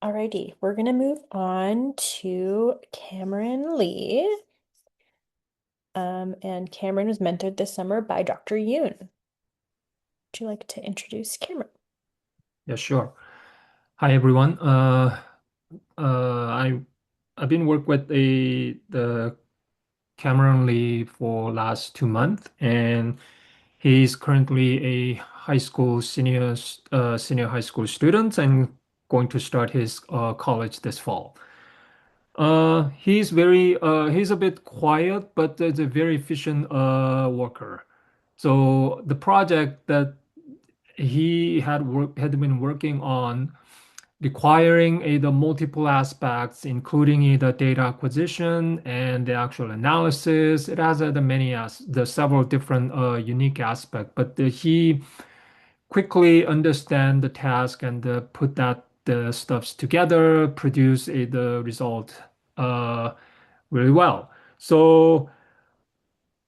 Alrighty, we're gonna move on to Cameron Lee. And Cameron was mentored this summer by Dr. Yoon. Would you like to introduce Cameron? Yeah, sure. Hi everyone. I I've been working with the Cameron Lee for last 2 months, and he's currently a senior high school student and going to start his college this fall. He's a bit quiet, but is a very efficient worker. So the project that he had been working on requiring the multiple aspects, including the data acquisition and the actual analysis. It has the several different unique aspects, but he quickly understand the task and put the stuffs together, produce the result uh, really well. So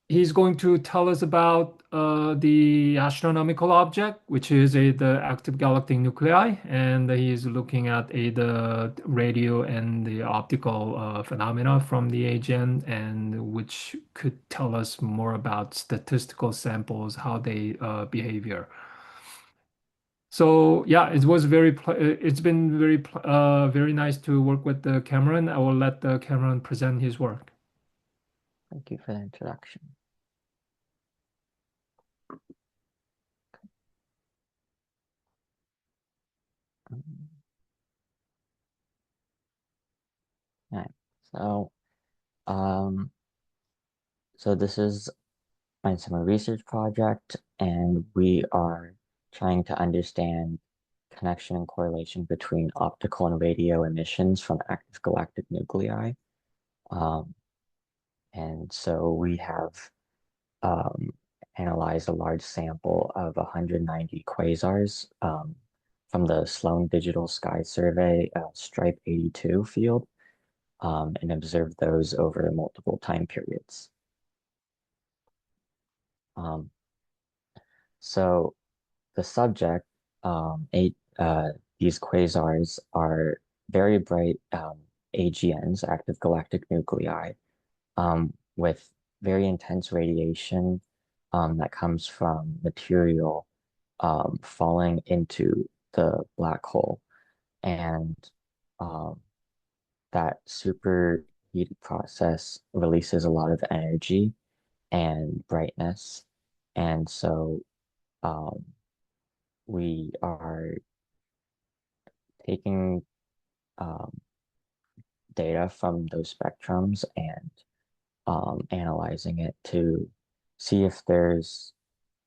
he's going to tell us about the astronomical object, which is the active galactic nuclei, and he's looking at the radio and the optical phenomena from the AGN, and which could tell us more about statistical samples, how they behavior. So yeah, it's been very nice to work with Cameron. I will let Cameron present his work. Thank you for the introduction. Um, Right. So, um, so this is my summer research project, and we are trying to understand connection and correlation between optical and radio emissions from active galactic nuclei. Um, and so we have um, analyzed a large sample of 190 quasars from the Sloan Digital Sky Survey Stripe 82 field. And observe those over multiple time periods. Um, so the subject, eight, these quasars are very bright AGNs, active galactic nuclei, with very intense radiation that comes from material falling into the black hole. And um, that superheated process releases a lot of energy and brightness. And so um, we are taking um, data from those spectrums and analyzing it to see if there's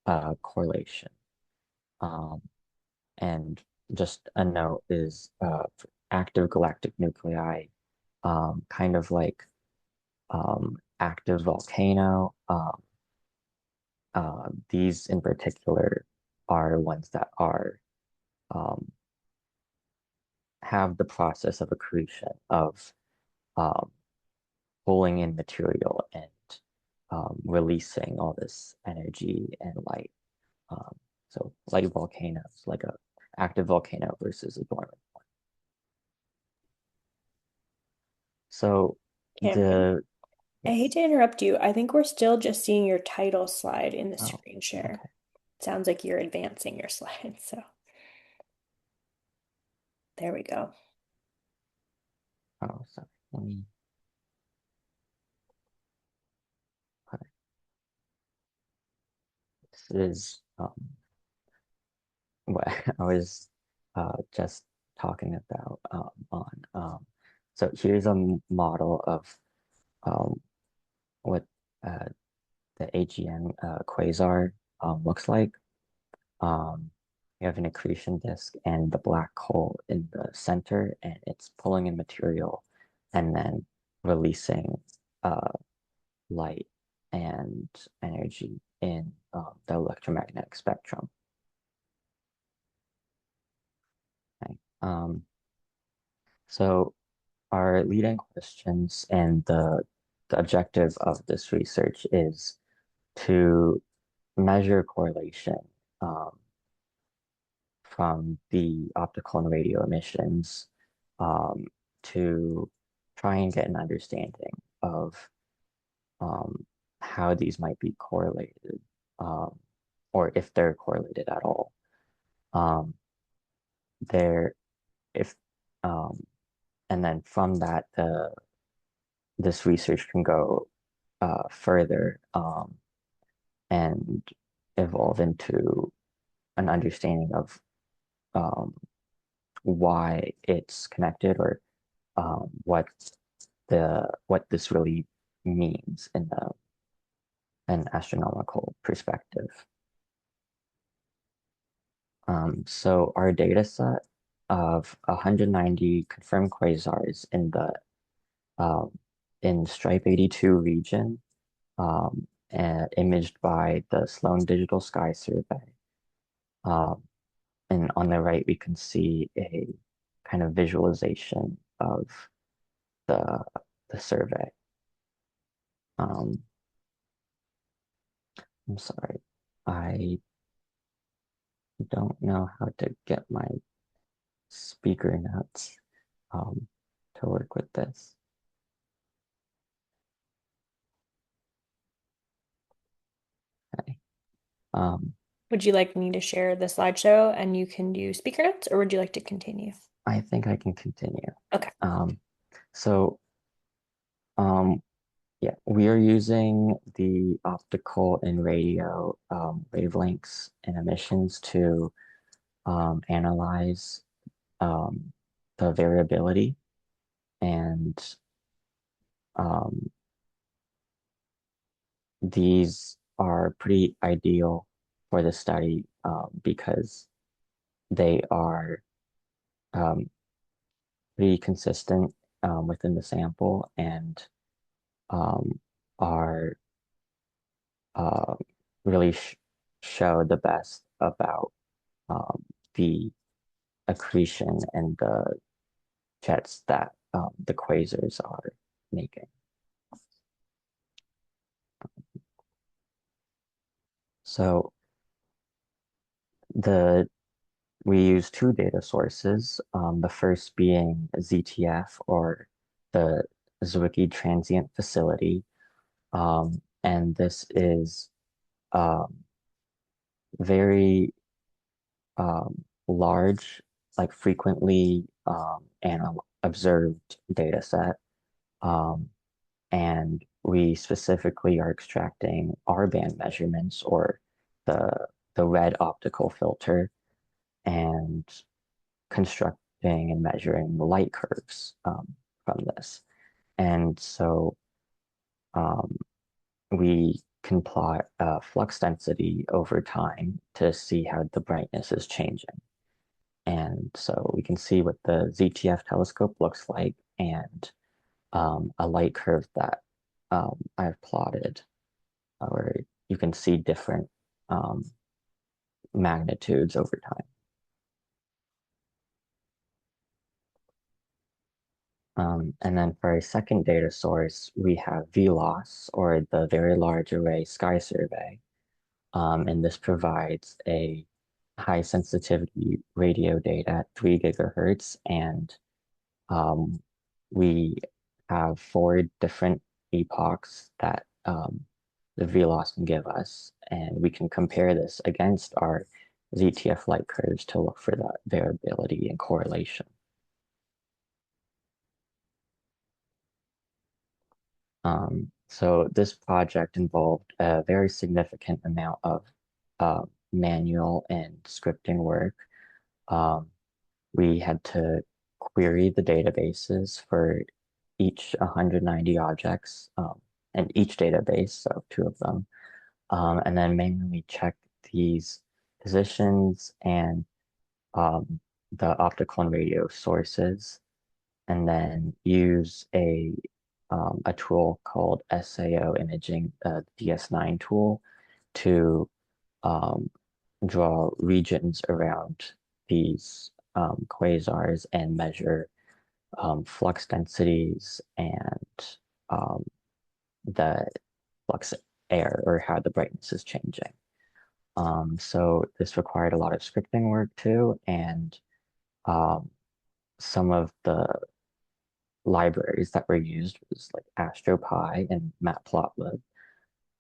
a correlation. Um, and just a note is active galactic nuclei, kind of like active volcano. These in particular are ones that are um, have the process of accretion of um, pulling in material and releasing all this energy and light. Um, so like volcanoes, like a active volcano versus a dormant one. So Cameron, the I hate yes. to interrupt you. I think we're still just seeing your title slide in the Oh, screen share. okay. Sounds like you're advancing your slide, so there we go. Oh, sorry. Let me put it. This is what I was just talking about on. So here's a model of um, what uh, the AGN quasar looks like. Um, you have an accretion disk and the black hole in the center, and it's pulling in material and then releasing uh, light and energy in the electromagnetic spectrum. Okay. So our leading questions and the objective of this research is to measure correlation um, from the optical and radio emissions to try and get an understanding of how these might be correlated, or if they're correlated at all. There, if and then from that, this research can go further and evolve into an understanding of why it's connected, or what this really means in an astronomical perspective. So our data set of 190 confirmed quasars in the Stripe 82 region, imaged by the Sloan Digital Sky Survey. And on the right, we can see a kind of visualization of the survey. I'm sorry, I don't know how to get my speaker notes to work with this. Okay. Would you like me to share the slideshow and you can do speaker notes, or would you like to continue? I think I can continue. Okay. So yeah, we are using the optical and radio wavelengths and emissions to analyze the variability, and these are pretty ideal for the study because they are pretty consistent within the sample, and are really show the best about the accretion and the jets that the quasars are making. So we use two data sources, the first being ZTF, or the Zwicky Transient Facility. And this is very large, like frequently observed data set. And we specifically are extracting R-band measurements, or the red optical filter, and constructing and measuring the light curves from this. And so we can plot flux density over time to see how the brightness is changing. And so we can see what the ZTF telescope looks like, and a light curve that I've plotted, where you can see different magnitudes over time. And then for a second data source, we have VLOS, or the Very Large Array Sky Survey. And this provides a high sensitivity radio data at 3 gigahertz. And we have 4 different epochs that the VLOS can give us. And we can compare this against our ZTF light curves to look for that variability and correlation. So this project involved a very significant amount of manual and scripting work. We had to query the databases for each 190 objects, and each database, so 2 of them. And then manually check these positions and the optical and radio sources, and then use a tool called SAO Imaging, DS9 tool, to draw regions around these quasars and measure flux densities and the flux air, or how the brightness is changing. So this required a lot of scripting work too, and some of the libraries that were used was like AstroPy and Matplotlib.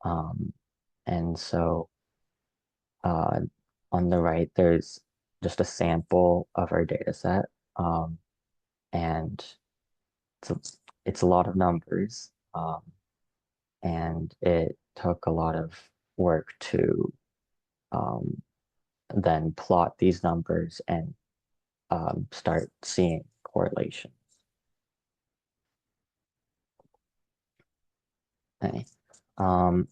Um, and so uh, on the right, there's just a sample of our data set. And it's a lot of numbers. And it took a lot of work to um, then plot these numbers and start seeing correlations. Okay.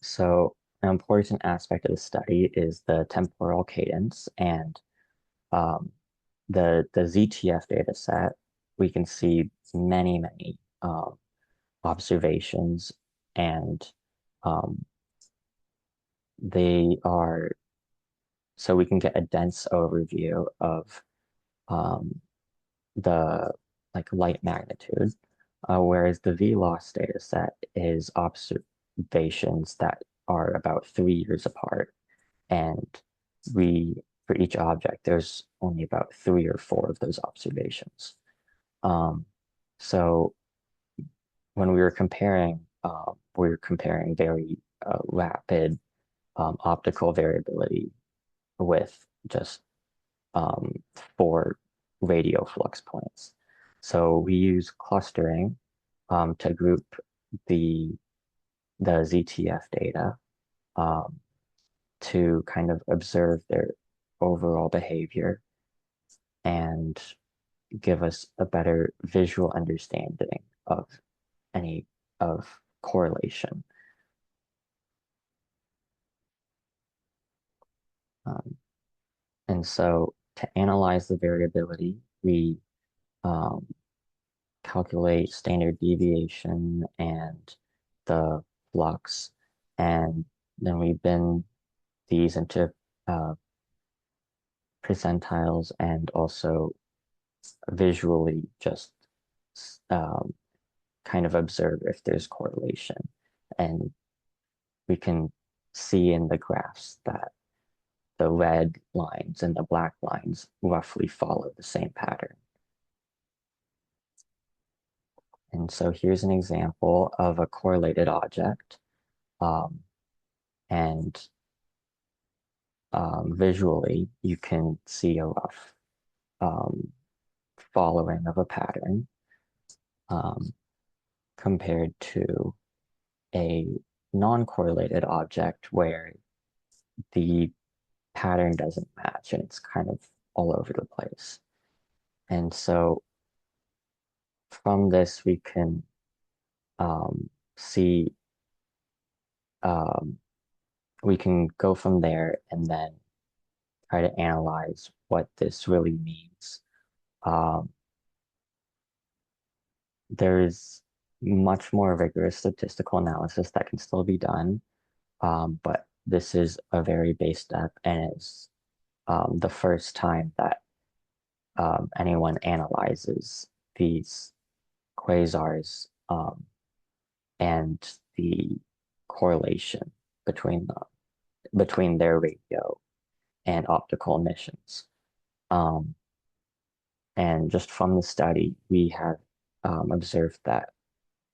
So an important aspect of the study is the temporal cadence, and um, the ZTF data set, we can see many observations, and um, they are, so we can get a dense overview of um, the like light magnitude, whereas the VLOS data set is observations that are about 3 years apart. And for each object, there's only about 3 or 4 of those observations. So when we were comparing very rapid optical variability with just 4 radio flux points. So we use clustering to group the ZTF data um, to kind of observe their overall behavior and give us a better visual understanding of any of correlation. And so to analyze the variability, we um, calculate standard deviation and the flux, and then we bin these into percentiles and also visually just um, kind of observe if there's correlation. And we can see in the graphs that the red lines and the black lines roughly follow the same pattern. And so here's an example of a correlated object. And visually, you can see a rough following of a pattern compared to a non-correlated object where the pattern doesn't match and it's kind of all over the place. And so from this, we can see, we can go from there and then try to analyze what this really means. There's much more rigorous statistical analysis that can still be done, but this is a very base step, and it's the first time that anyone analyzes these quasars and the correlation between their radio and optical emissions. And just from the study, we have observed that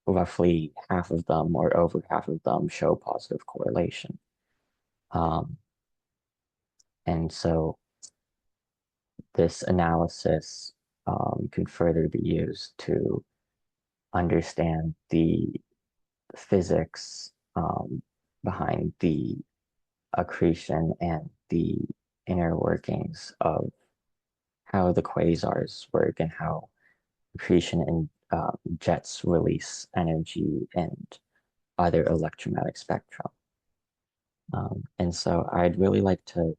roughly half of them or over half of them show positive correlation. And so this analysis can further be used to understand the physics behind the accretion and the inner workings of how the quasars work and how accretion and jets release energy and other electromagnetic spectrum. And so I'd really like to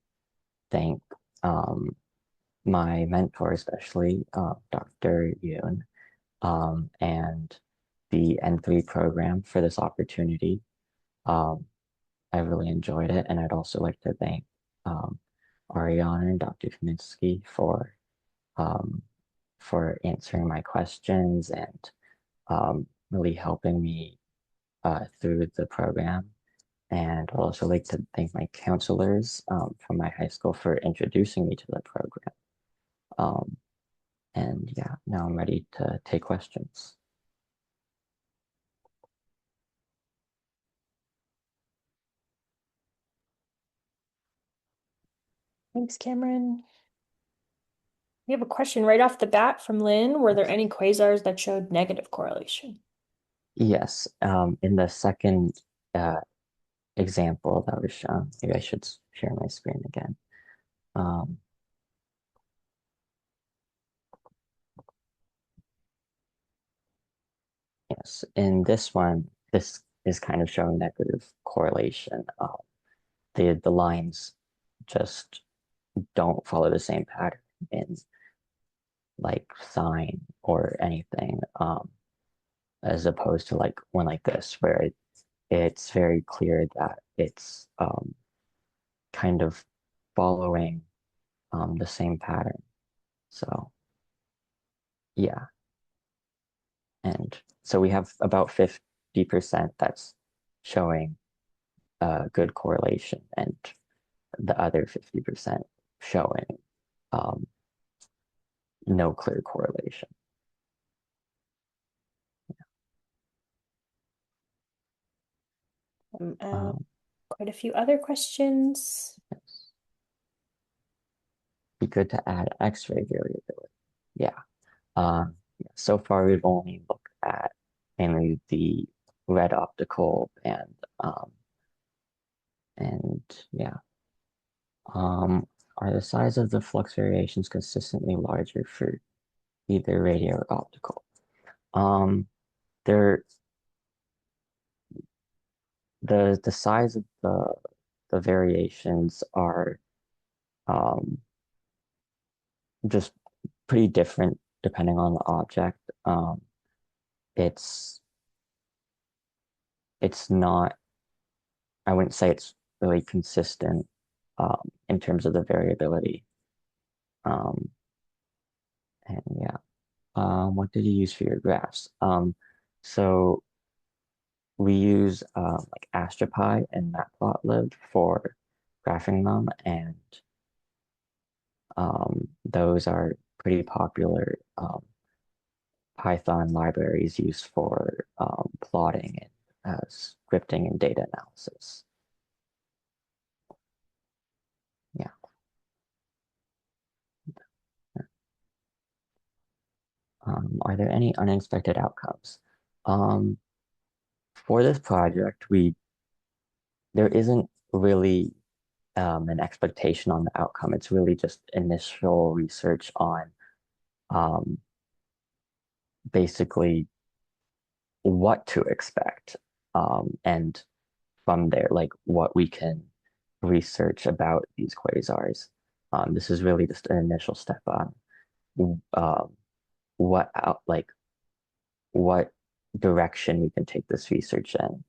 thank my mentor, especially Dr. Yoon, and the N3 program for this opportunity. I really enjoyed it, and I'd also like to thank Ariana and Dr. Kaminsky for answering my questions and really helping me through the program. And I'd also like to thank my counselors from my high school for introducing me to the program. And yeah, now I'm ready to take questions. Thanks, Cameron. We have a question right off the bat from Lynn. Were there any quasars that showed negative correlation? Yes, in the second example that was shown, maybe I should share my screen again. Yes, in this one, this is kind of showing negative correlation. The lines just don't follow the same pattern in like sign or anything, as opposed to like one like this where it's very clear that it's kind of following the same pattern. So yeah, and so we have about 50% that's showing good correlation, and the other 50% showing no clear correlation. Quite a few other questions. Yes. Be good to add X-ray variability. Yeah. So far we've only looked at mainly the red optical and yeah. Are the size of the flux variations consistently larger for either radio or optical? They're the size of the variations are just pretty different depending on the object. It's not, I wouldn't say it's really consistent in terms of the variability. And yeah, what did you use for your graphs? So we use like AstroPy and Matplotlib for graphing them, and those are pretty popular Python libraries used for plotting and scripting and data analysis. Yeah. Are there any unexpected outcomes? For this project, there isn't really an expectation on the outcome. It's really just initial research on basically what to expect, and from there, like what we can research about these quasars. This is really just an initial step on what direction we can take this research in.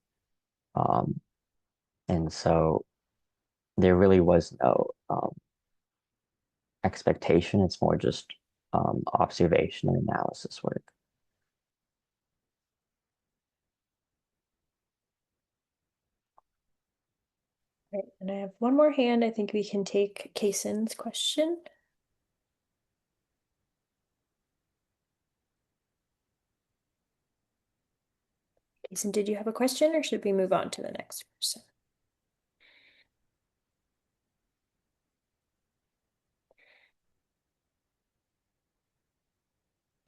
And so there really was no expectation. It's more just observation and analysis work. Right, and I have one more hand. I think we can take Kaysen's question. Kaysen, did you have a question, or should we move on to the next person?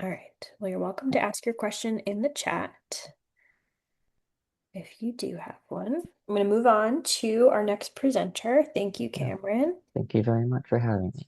All right. Well, you're welcome to ask your question in the chat if you do have one. I'm going to move on to our next presenter. Thank you, Cameron. Thank you very much for having me.